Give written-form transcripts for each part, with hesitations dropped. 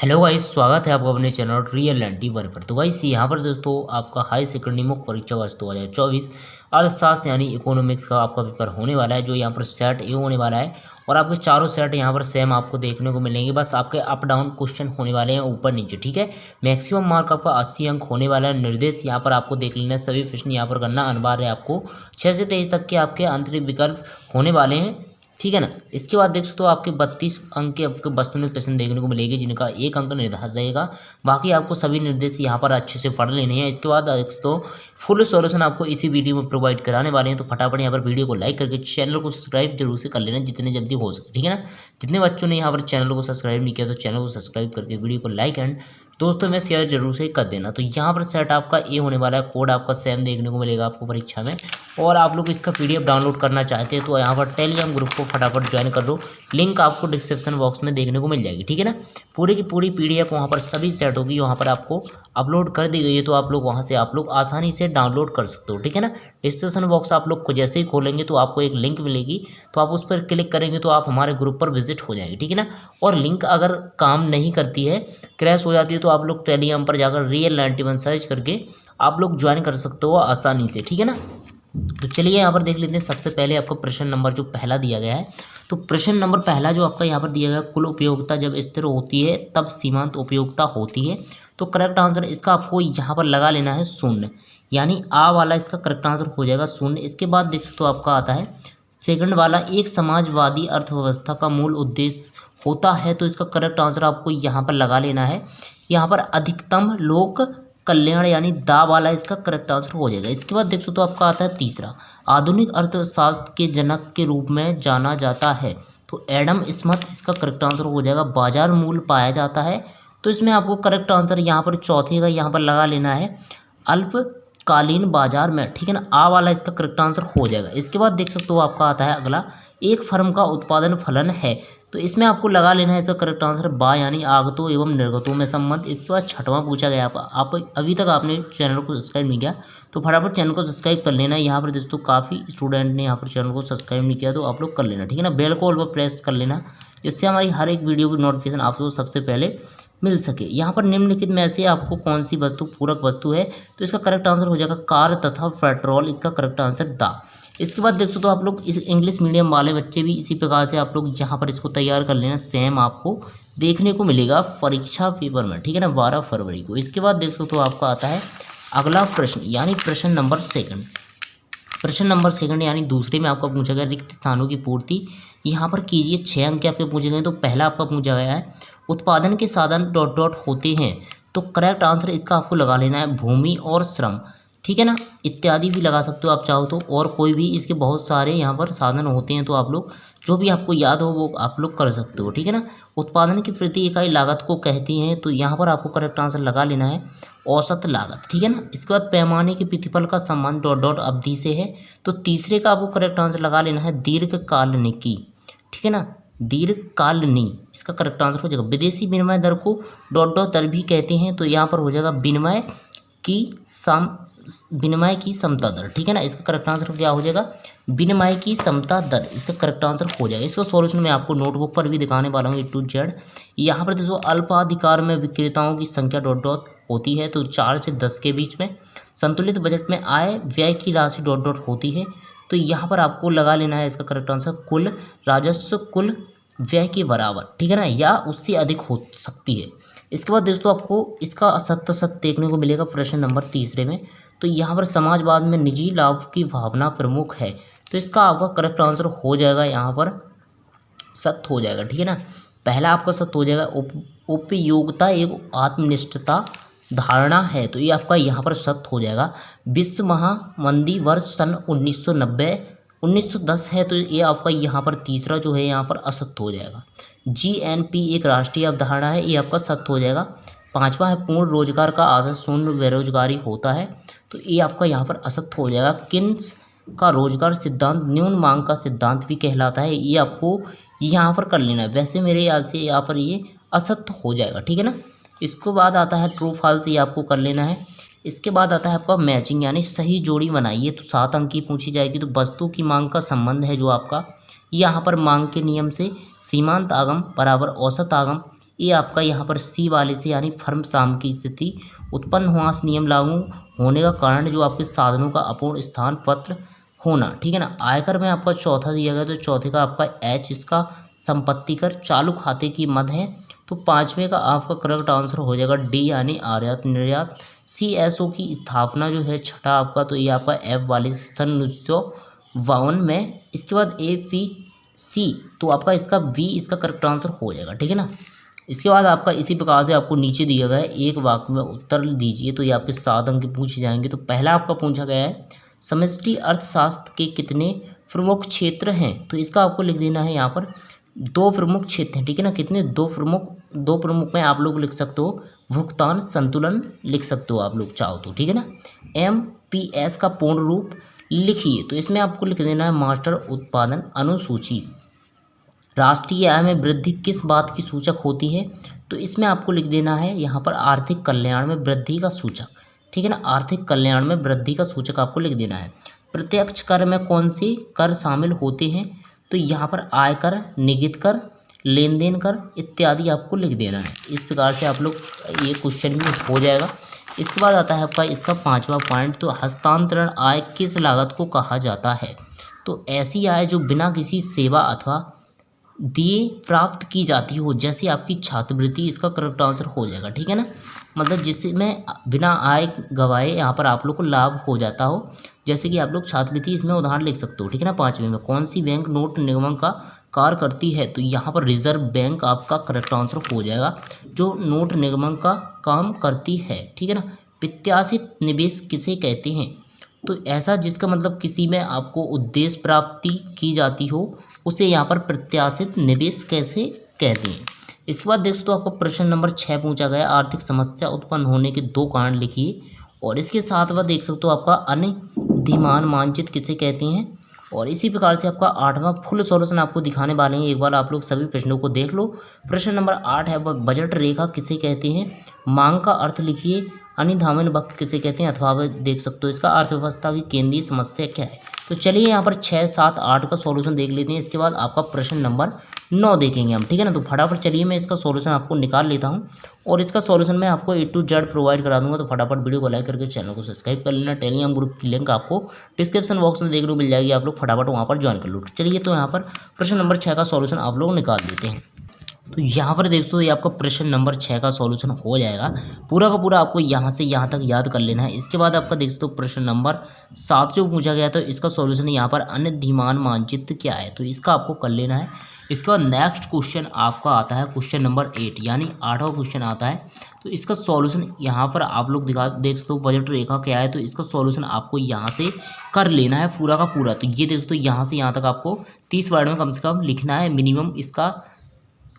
Hello guys, स्वागत है आपका अपने चैनल रियल एंटी वन पर। तो गाइस यहाँ पर दोस्तों आपका हाई सेकेंडरी मुख्य परीक्षा वर्ष 2024 अर्थशास्त्र यानी इकोनॉमिक्स का आपका पेपर होने वाला है, जो यहाँ पर सेट ए होने वाला है। और आपके चारों सेट यहाँ पर सेम आपको देखने को मिलेंगे, बस आपके अप डाउन क्वेश्चन होने वाले हैं ऊपर नीचे, ठीक है। मैक्सिमम मार्क आपका 80 अंक होने वाला है। निर्देश यहाँ पर आपको देख लेना है, सभी प्रश्न यहाँ पर करना अनिवार्य है आपको। 6 से 23 तक के आपके आंतरिक विकल्प होने वाले हैं, ठीक है ना। इसके बाद देख सकते हो आपके 32 अंक के आपके वस्तुनिष्ठ प्रश्न देखने को मिलेगी, जिनका 1 अंक निर्धारित रहेगा। बाकी आपको सभी निर्देश यहाँ पर अच्छे से पढ़ लेने हैं। इसके बाद देख सकते हो फुल सॉल्यूशन आपको इसी वीडियो में प्रोवाइड कराने वाले हैं। तो फटाफट यहाँ पर वीडियो को लाइक करके चैनल को सब्सक्राइब जरूर से कर लेना, जितने जल्दी हो सके, ठीक है ना। जितने बच्चों ने यहाँ पर चैनल को सब्सक्राइब नहीं किया तो चैनल को सब्सक्राइब करके वीडियो को लाइक एंड दोस्तों में शेयर जरूर से कर देना। तो यहाँ पर सेट आपका ए होने वाला है, कोड आपका सेम देखने को मिलेगा आपको परीक्षा में। और आप लोग इसका पीडीएफ डाउनलोड करना चाहते हैं तो यहाँ पर टेलीग्राम ग्रुप को फटाफट ज्वाइन कर लो, लिंक आपको डिस्क्रिप्शन बॉक्स में देखने को मिल जाएगी, ठीक है ना। पूरी की पूरी पीडीएफ वहाँ पर सभी सेट होगी, वहाँ पर आपको अपलोड कर दी गई है। तो आप लोग वहाँ से आप लोग आसानी से डाउनलोड कर सकते हो, ठीक है ना। डिस्क्रिप्शन बॉक्स आप लोग को जैसे ही खोलेंगे तो आपको एक लिंक मिलेगी, तो आप उस पर क्लिक करेंगे तो आप हमारे ग्रुप पर विजिट हो जाएंगे, ठीक है ना। और लिंक अगर काम नहीं करती है, क्रैश हो जाती है, तो आप लोग टेलीग्राम पर जाकर रियल 91 सर्च करके आप लोग ज्वाइन कर सकते हो आसानी से, ठीक है ना। तो चलिए यहाँ पर देख लेते हैं। सबसे पहले आपका प्रश्न नंबर जो पहला दिया गया है, तो प्रश्न नंबर पहला जो आपका यहाँ पर दिया गया है, कुल उपयोगिता जब स्थिर होती है तब सीमांत उपयोगिता होती है। तो करेक्ट आंसर इसका आपको यहाँ पर लगा लेना है शून्य, यानी आ वाला इसका करेक्ट आंसर हो जाएगा शून्य। इसके बाद देख सकते हो आपका आता है सेकंड वाला, एक समाजवादी अर्थव्यवस्था का मूल उद्देश्य होता है। तो इसका करेक्ट आंसर आपको यहाँ पर लगा लेना है, यहाँ पर अधिकतम लोक कल्याण, यानी दा वाला इसका करेक्ट आंसर हो जाएगा। इसके बाद देख सकते हो आपका आता है तीसरा, आधुनिक अर्थशास्त्र के जनक के रूप में जाना जाता है। तो एडम स्मिथ इसका करेक्ट आंसर हो जाएगा। बाजार मूल्य पाया जाता है, तो इसमें आपको करेक्ट आंसर यहाँ पर चौथे का यहाँ पर लगा लेना है अल्पकालीन बाजार में, ठीक है ना। आ वाला इसका करेक्ट आंसर हो जाएगा। इसके बाद देख सकते हो आपका आता है अगला, एक फर्म का उत्पादन फलन है। तो इसमें आपको लगा लेना है इसका करेक्ट आंसर बा, यानी आगतों एवं निर्गतों में संबंध। इसके बाद छठवां पूछा गया आप अभी तक आपने चैनल को सब्सक्राइब नहीं किया तो फटाफट चैनल को सब्सक्राइब कर लेना। यहाँ पर दोस्तों काफ़ी स्टूडेंट ने यहाँ पर चैनल को सब्सक्राइब नहीं किया, तो आप लोग कर लेना, ठीक है ना। बेल को ऑल पर प्रेस कर लेना, जिससे हमारी हर एक वीडियो की नोटिफिकेशन आपको सबसे पहले मिल सके। यहाँ पर निम्नलिखित में से आपको कौन सी वस्तु पूरक वस्तु है, तो इसका करेक्ट आंसर हो जाएगा कार तथा पेट्रोल, इसका करेक्ट आंसर दा। इसके बाद देख सकते हो आप लोग इस इंग्लिश मीडियम वाले बच्चे भी इसी प्रकार से आप लोग यहाँ पर इसको तैयार कर लेना, सेम आपको देखने को मिलेगा परीक्षा पेपर में, ठीक है ना, 12 फरवरी को। इसके बाद देख सकते हो आपका आता है अगला प्रश्न, यानी प्रश्न नंबर सेकंड। प्रश्न नंबर सेकंड यानी दूसरे में आपका पूछा गया रिक्त स्थानों की पूर्ति यहाँ पर कीजिए। 6 अंक के आपके पूछे गए। तो पहला आपका पूछा गया है उत्पादन के साधन डॉट डॉट होते हैं। तो करेक्ट आंसर इसका आपको लगा लेना है भूमि और श्रम, ठीक है ना। इत्यादि भी लगा सकते हो आप चाहो तो, और कोई भी इसके बहुत सारे यहाँ पर साधन होते हैं। तो आप लोग जो भी आपको याद हो वो आप लोग कर सकते हो, ठीक है ना। उत्पादन की प्रति इकाई लागत को कहती हैं, तो यहाँ पर आपको करेक्ट आंसर लगा लेना है औसत लागत, ठीक है ना। इसके बाद पैमाने के प्रतिफल का संबंध डॉट डॉट अवधि से है। तो तीसरे का आपको करेक्ट आंसर लगा लेना है दीर्घकालिकी, ठीक है ना, दीर्घकालिनी, इसका करेक्ट आंसर हो जाएगा। विदेशी विनिमय दर को डॉट डॉट दर भी कहते हैं, तो यहाँ पर हो जाएगा विनिमय की समता दर, ठीक है ना। इसका करेक्ट आंसर क्या हो जाएगा, विनिमय की समता दर, इसका करेक्ट आंसर हो जाएगा। इसका सॉल्यूशन मैं आपको नोटबुक पर भी दिखाने वाला हूँ A to Z। यहाँ पर देखो अल्पाधिकार में विक्रेताओं की संख्या डॉट डॉट होती है, तो 4 से 10 के बीच में। संतुलित बजट में आय व्यय की राशि डॉट डॉट होती है, तो यहाँ पर आपको लगा लेना है इसका करेक्ट आंसर कुल राजस्व कुल व्यय के बराबर, ठीक है ना, या उससे अधिक हो सकती है। इसके बाद दोस्तों आपको इसका असत्य देखने को मिलेगा प्रश्न नंबर तीसरे में। तो यहाँ पर समाजवाद में निजी लाभ की भावना प्रमुख है, तो इसका आपका करेक्ट आंसर हो जाएगा यहाँ पर सत्य हो जाएगा, ठीक है ना। पहला आपका सत्य हो जाएगा उपयोगिता एवं आत्मनिष्ठता धारणा है, तो ये आपका यहाँ पर सत्य हो जाएगा। विश्व महामंदी वर्ष सन 1910 है, तो ये आपका यहाँ पर तीसरा जो है यहाँ पर असत्य हो जाएगा। GNP एक राष्ट्रीय अवधारणा है, ये आपका सत्य हो जाएगा। पांचवा है पूर्ण रोजगार का आदर्श शून्य बेरोजगारी होता है, तो ये आपका यहाँ पर असत्य हो जाएगा। किन्स का रोजगार सिद्धांत न्यून मांग का सिद्धांत भी कहलाता है, ये आपको यहाँ पर कर लेना है। वैसे मेरे ख्याल से यहाँ पर ये असत्य हो जाएगा, ठीक है ना। इसके बाद आता है ट्रू फॉल्स, ये आपको कर लेना है। इसके बाद आता है आपका मैचिंग, यानी सही जोड़ी बनाइए, तो 7 अंक की पूछी जाएगी। तो वस्तु की मांग का संबंध है जो आपका यहाँ पर मांग के नियम से सीमांत आगम बराबर औसत आगम, ये आपका यहाँ पर सी वाले से यानी फर्म साम की स्थिति उत्पन्न हुआ नियम लागू होने का कारण जो आपके साधनों का अपूर्ण स्थान पत्र होना, ठीक है ना। आयकर में आपका चौथा दिया गया तो चौथे का आपका एच इसका संपत्ति कर चालू खाते की मद है। तो पाँचवें का आपका करेक्ट आंसर हो जाएगा डी यानी आयात निर्यात। CSO की स्थापना जो है छठा आपका, तो ये आपका एफ वाले सन 1952 में। इसके बाद APC तो आपका इसका बी इसका करेक्ट आंसर हो जाएगा, ठीक है ना। इसके बाद आपका इसी प्रकार से आपको नीचे दिया गया है एक वाक्य में उत्तर दीजिए, तो ये आपके 7 अंक पूछे जाएंगे। तो पहला आपका पूछा गया है समष्टि अर्थशास्त्र के कितने प्रमुख क्षेत्र हैं, तो इसका आपको लिख देना है यहाँ पर 2 प्रमुख क्षेत्र हैं, ठीक है ना। कितने? 2 प्रमुख में आप लोग लिख सकते हो भुगतान संतुलन लिख सकते हो आप लोग चाहो तो, ठीक है ना। MPS का पूर्ण रूप लिखिए, तो इसमें आपको लिख देना है मास्टर उत्पादन अनुसूची। राष्ट्रीय आय में वृद्धि किस बात की सूचक होती है, तो इसमें आपको लिख देना है यहाँ पर आर्थिक कल्याण में वृद्धि का सूचक, ठीक है ना। आर्थिक कल्याण में वृद्धि का सूचक आपको लिख देना है। प्रत्यक्ष कर में कौन से कर शामिल होते हैं, तो यहाँ पर आयकर, निगमित कर, लेन देन कर इत्यादि आपको लिख देना है। इस प्रकार से आप लोग ये क्वेश्चन भी हो जाएगा। इसके बाद आता है आपका इसका 5वां पॉइंट, तो हस्तांतरण आय किस लागत को कहा जाता है, तो ऐसी आय जो बिना किसी सेवा अथवा दिए प्राप्त की जाती हो, जैसे आपकी छात्रवृत्ति, इसका करेक्ट आंसर हो जाएगा, ठीक है ना। मतलब जिसमें बिना आय गवाए यहाँ पर आप लोग को लाभ हो जाता हो, जैसे कि आप लोग छात्रवृत्ति इसमें उदाहरण लिख सकते हो, ठीक है ना। 5वें में कौन सी बैंक नोट निगमन का कार्य करती है, तो यहाँ पर रिजर्व बैंक आपका करेक्ट आंसर हो जाएगा, जो नोट निगमन का काम करती है, ठीक है ना। प्रत्याशित निवेश किसे कहते हैं, तो ऐसा जिसका मतलब किसी में आपको उद्देश्य प्राप्ति की जाती हो, उसे यहाँ पर प्रत्याशित निवेश कैसे कहते हैं। इसके बाद देख सकते हो आपको प्रश्न नंबर 6 पूछा गया, आर्थिक समस्या उत्पन्न होने के 2 कारण लिखिए। और इसके साथ वह देख सकते हो आपका अनधिमान मानचित्र किसे कहते हैं। और इसी प्रकार से आपका 8वां फुल सॉल्यूशन आपको दिखाने वाले हैं। एक बार आप लोग सभी प्रश्नों को देख लो। प्रश्न नंबर 8 है वह बजट रेखा किसे कहते हैं, मांग का अर्थ लिखिए, अनिधावन वक्र किसे कहते हैं, अथवा आप देख सकते हो इसका अर्थव्यवस्था की केंद्रीय समस्या क्या है। तो चलिए यहाँ पर 6, 7, 8 का सॉल्यूशन देख लेते हैं। इसके बाद आपका प्रश्न नंबर 9 देखेंगे हम, ठीक है ना। तो फटाफट चलिए मैं इसका सॉल्यूशन आपको निकाल लेता हूँ और इसका सॉल्यूशन मैं आपको A to Z प्रोवाइड करा दूंगा। तो फटाफट वीडियो को लाइक करके चैनल को सब्सक्राइब कर लेना। टेलीग्राम ग्रुप की लिंक आपको डिस्क्रिप्शन बॉक्स में देखने को मिल जाएगी, आप लोग फटाफट वहाँ पर ज्वाइन कर लो। चलिए तो यहाँ पर प्रश्न नंबर 6 का सॉल्यूशन आप लोग निकाल देते हैं। तो यहाँ पर देख दो ये आपका प्रश्न नंबर 6 का सॉल्यूशन हो जाएगा। पूरा का पूरा आपको यहाँ से यहाँ तक याद कर लेना है। इसके बाद आपका देख दो प्रश्न नंबर 7 जो पूछा गया, तो इसका सॉल्यूशन यहाँ पर अनधिमान मानचित्र क्या है, तो इसका आपको कर लेना है। इसके बाद नेक्स्ट क्वेश्चन आपका आता है क्वेश्चन नंबर 8 यानी 8वां क्वेश्चन आता है। तो इसका सॉल्यूशन यहाँ पर आप लोग देख सकते हो बजट रेखा क्या है, तो इसका सॉल्यूशन आपको यहाँ से कर लेना है पूरा का पूरा। तो ये देख सकते हो यहाँ से यहाँ तक आपको 30 वर्ड में कम से कम लिखना है, मिनिमम इसका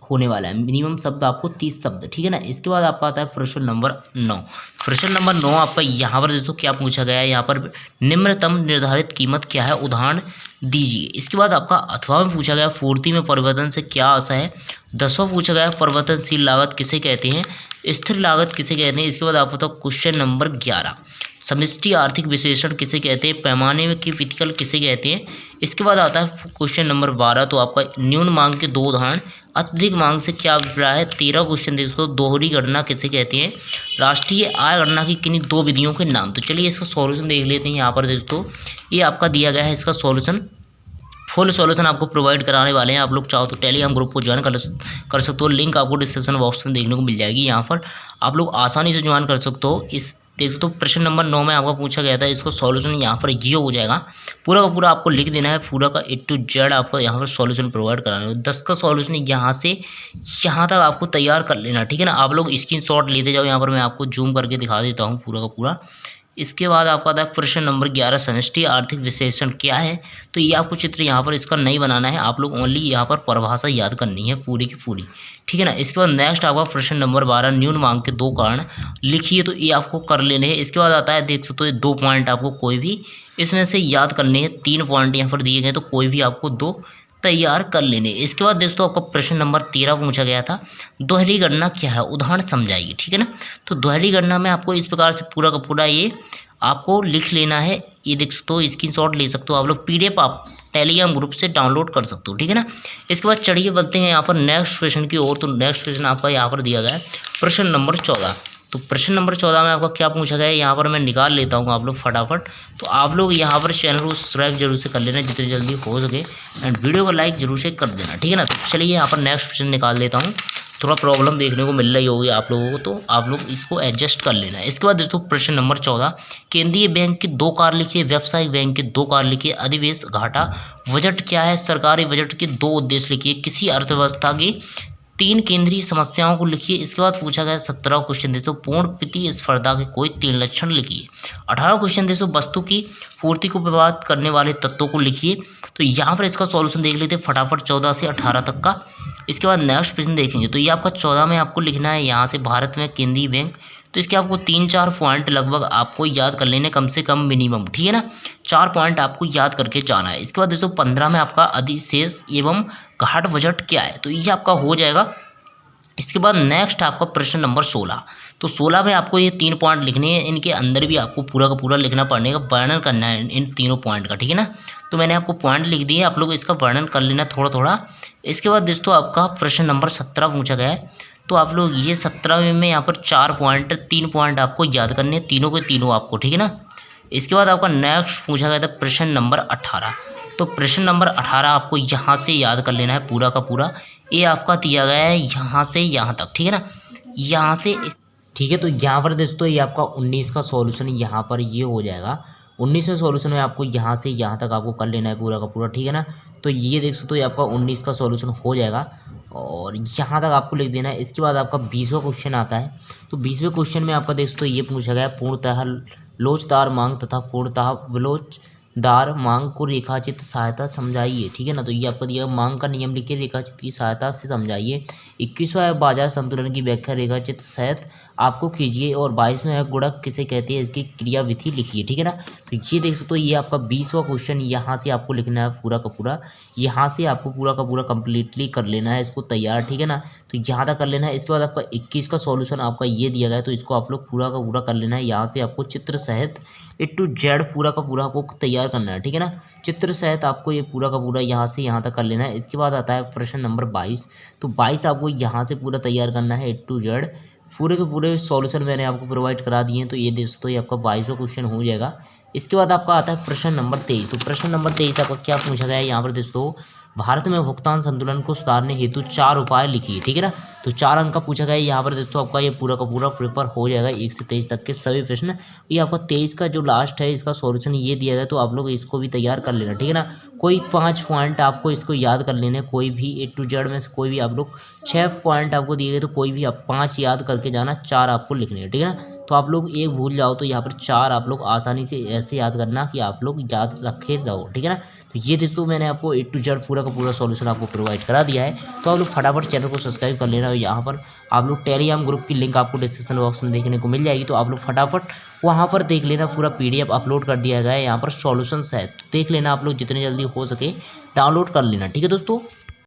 होने वाला है, मिनिमम शब्द आपको 30 शब्द, ठीक है ना। इसके बाद आपका आता है प्रश्न नंबर 9। प्रश्न नंबर 9 आपका यहाँ पर दोस्तों क्या पूछा गया है, यहाँ पर निम्नतम निर्धारित कीमत क्या है, उदाहरण दीजिए। इसके बाद आपका अथवा में पूछा गया पूर्ति में परिवर्तन से क्या आशा है। 10वां पूछा गया परिवर्तनशील लागत किसे कहते हैं, स्थिर लागत किसे कहते हैं। इसके बाद आप बताओ क्वेश्चन नंबर 11 समष्टि आर्थिक विश्लेषण किसे कहते हैं, पैमाने के विकल किसे कहते हैं। इसके बाद आता है क्वेश्चन नंबर 12, तो आपका न्यून मांग के 2 उदाहरण, अत्यधिक मांग से क्या अभिप्राय है। 13 क्वेश्चन देख सकते हो दोहरी गणना किसे कहते हैं, राष्ट्रीय आय गणना की किन्हीं 2 विधियों के नाम। तो चलिए इसका सॉल्यूशन देख लेते हैं। यहाँ पर दोस्तों ये आपका दिया गया है, इसका सॉल्यूशन फुल सॉल्यूशन आपको प्रोवाइड कराने वाले हैं। आप लोग चाहो तो टेलीग्राम ग्रुप को ज्वाइन कर सकते हो, लिंक आपको डिस्क्रिप्शन बॉक्स में देखने को मिल जाएगी। यहाँ पर आप लोग आसानी से ज्वाइन कर सकते हो। इस देख सकते हो प्रश्न नंबर 9 में आपका पूछा गया था, इसको सॉल्यूशन यहाँ पर ये हो जाएगा। पूरा का पूरा आपको लिख देना है, पूरा का A to Z आपको यहाँ पर सॉल्यूशन प्रोवाइड कराना है। 10 का सॉल्यूशन यहाँ से यहाँ तक आपको तैयार कर लेना, ठीक है ना। आप लोग स्क्रीनशॉट लेते जाओ, यहाँ पर मैं आपको जूम करके दिखा देता हूँ पूरा का पूरा। इसके बाद आपका आता है प्रश्न नंबर 11 समष्टि आर्थिक विश्लेषण क्या है। तो ये आपको चित्र यहाँ पर इसका नहीं बनाना है, आप लोग ओनली यहाँ पर परिभाषा याद करनी है पूरी की पूरी, ठीक है ना। इसके बाद नेक्स्ट आपका प्रश्न नंबर 12 न्यून मांग के 2 कारण लिखिए, तो ये आपको कर लेने हैं। इसके बाद आता है देख सकते हो ये 2 पॉइंट आपको कोई भी इसमें से याद करने हैं। 3 पॉइंट यहाँ पर दिए गए, तो कोई भी आपको 2 तैयार कर लेने। इसके बाद दोस्तों आपका प्रश्न नंबर 13 पूछा गया था, दोहरी गणना क्या है, उदाहरण समझाइए, ठीक है ना। तो दोहरी गणना में आपको इस प्रकार से पूरा का पूरा ये आपको लिख लेना है। ये देख सकते हो, स्क्रीनशॉट ले सकते हो आप लोग, PDF आप टेलीग्राम ग्रुप से डाउनलोड कर सकते हो, ठीक है ना। इसके बाद चढ़िए बढ़ते हैं यहाँ पर नेक्स्ट क्वेश्चन की ओर। तो नेक्स्ट क्वेश्चन आपका यहाँ पर दिया गया है प्रश्न नंबर 14। तो प्रश्न नंबर 14 में आपका क्या पूछा गया है, यहाँ पर मैं निकाल लेता हूँ आप लोग फटाफट। तो आप लोग यहाँ पर चैनल को सब्सक्राइब जरूर से कर लेना जितनी जल्दी हो सके, एंड वीडियो को लाइक जरूर से कर देना, ठीक है ना। तो चलिए यहाँ पर नेक्स्ट क्वेश्चन निकाल लेता हूँ। थोड़ा प्रॉब्लम देखने को मिल रही होगी आप लोगों को, तो आप लोग इसको एडजस्ट कर लेना है। इसके बाद दोस्तों प्रश्न नंबर 14, केंद्रीय बैंक के 2 कार्य लिखिए, व्यावसायिक बैंक के 2 कार्य लिखिए, अधिशेष घाटा बजट क्या है, सरकारी बजट के 2 उद्देश्य लिखिए, किसी अर्थव्यवस्था की 3 केंद्रीय समस्याओं को लिखिए। इसके बाद पूछा गया 17 क्वेश्चन दोस्तों, पूर्ण प्रतिस्पर्धा के कोई 3 लक्षण लिखिए। 18 क्वेश्चन दोस्तों, वस्तु की पूर्ति को प्रभावित करने वाले तत्वों को लिखिए। तो यहाँ पर इसका सॉल्यूशन देख लेते हैं फटाफट 14 से 18 तक का। इसके बाद नेक्स्ट प्रश्न देखेंगे। तो ये आपका 14 में आपको लिखना है यहाँ से भारत में केंद्रीय बैंक। तो इसके आपको 3-4 पॉइंट लगभग आपको याद कर लेने, कम से कम मिनिमम, ठीक है ना। 4 पॉइंट आपको याद करके जाना है। इसके बाद दोस्तों 15 में आपका अधिशेष एवं घाट बजट क्या है, तो ये आपका हो जाएगा। इसके बाद नेक्स्ट आपका प्रश्न नंबर 16। तो 16 में आपको ये 3 पॉइंट लिखने हैं, इनके अंदर भी आपको पूरा का पूरा लिखना पड़ेगा, वर्णन करना है इन तीनों पॉइंट का, ठीक है ना। तो मैंने आपको पॉइंट लिख दिए, आप लोग इसका वर्णन कर लेना थोड़ा थोड़ा। इसके बाद दोस्तों आपका प्रश्न नंबर 17 पूछा गया है। तो आप लोग ये 17 में यहाँ पर 4 पॉइंट 3 पॉइंट आपको याद करने हैं, तीनों के तीनों आपको, ठीक है ना। इसके बाद आपका नेक्स्ट पूछा गया था प्रश्न नंबर 18। तो प्रश्न नंबर 18 आपको यहाँ से याद कर लेना है पूरा का पूरा। ये आपका दिया गया है यहाँ से यहाँ तक, ठीक है ना, यहाँ से, ठीक है। तो यहाँ पर दोस्तों ये आपका 19 का सॉल्यूशन यहाँ पर ये हो जाएगा। 19वें सॉल्यूशन में आपको यहाँ से यहाँ तक आपको कर लेना है पूरा का पूरा, ठीक है ना। तो ये देख सकते हो ये आपका 19 का सॉल्यूशन हो जाएगा और यहाँ तक आपको लिख देना है। इसके बाद आपका 20वां क्वेश्चन आता है। तो 20वें क्वेश्चन में आपका देख सकते हो ये पूछा गया है, पूर्णतः लोचदार मांग तथा पूर्णतः विलोचदार मांग को रेखाचित्र सहायता समझाइए, ठीक है ना। तो ये आपका दिया मांग का नियम लिखिए, रेखाचित्र की सहायता से समझाइए। 21वां बाजार संतुलन की व्याख्या रेखाचित्र सहित आपको कीजिए। और 22वां है गुणक किसे कहते हैं, इसकी क्रियाविधि लिखिए, ठीक है ना। तो ये देख सकते हो ये आपका 20वां क्वेश्चन यहाँ से आपको लिखना है पूरा का पूरा, यहाँ से आपको पूरा का पूरा कंप्लीटली कर लेना है इसको तैयार, ठीक है ना। तो यहाँ तक कर लेना है। इसके बाद आपका 21 का सॉल्यूशन आपका ये दिया गया है, तो इसको आप लोग पूरा का पूरा कर लेना है। यहाँ से आपको चित्र सहित A to Z पूरा का पूरा आपको तैयार करना है, ठीक है ना। चित्र सहित आपको ये पूरा का पूरा यहाँ से यहाँ तक कर लेना है। इसके बाद आता है प्रश्न नंबर 22। तो 22 आपको यहाँ से पूरा तैयार करना है A to Z। पूरे के पूरे सॉल्यूशन मैंने आपको प्रोवाइड करा दिए हैं। तो ये दोस्तों ये आपका 22वां क्वेश्चन हो जाएगा। इसके बाद आपका आता है प्रश्न नंबर 23। तो प्रश्न नंबर 23 आपका क्या पूछा गया है यहाँ पर दोस्तों, भारत में भुगतान संतुलन को सुधारने हेतु 4 उपाय लिखिए, ठीक है ना। तो 4 अंक का पूछा गया है यहाँ पर दोस्तों, आपका ये पूरा का पूरा पेपर हो जाएगा 1 से 23 तक के सभी प्रश्न। ये आपका 23 का जो लास्ट है इसका सॉल्यूशन ये दिया गया, तो आप लोग इसको भी तैयार कर लेना, ठीक है ना। कोई 5 पॉइंट आपको इसको याद कर लेने, कोई भी A to Z में से कोई भी आप लोग 6 पॉइंट आपको दिए गए, तो कोई भी आप 5 याद करके जाना, 4 आपको लिखने हैं, ठीक है ना। तो आप लोग एक भूल जाओ तो यहाँ पर 4 आप लोग आसानी से ऐसे याद करना कि आप लोग याद रखे रहो, ठीक है ना। तो ये दोस्तों मैंने आपको A to Z पूरा का पूरा सॉल्यूशन आपको प्रोवाइड करा दिया है। तो आप लोग फटाफट चैनल को सब्सक्राइब कर लेना। यहाँ पर आप लोग टेलीग्राम ग्रुप की लिंक आपको डिस्क्रिप्शन बॉक्स में देखने को मिल जाएगी। तो आप लोग फटाफट वहाँ पर देख लेना, पूरा PDF अपलोड कर दिया गया है यहाँ पर सॉल्यूशंस है, तो देख लेना आप लोग जितने जल्दी हो सके डाउनलोड कर लेना, ठीक है दोस्तों।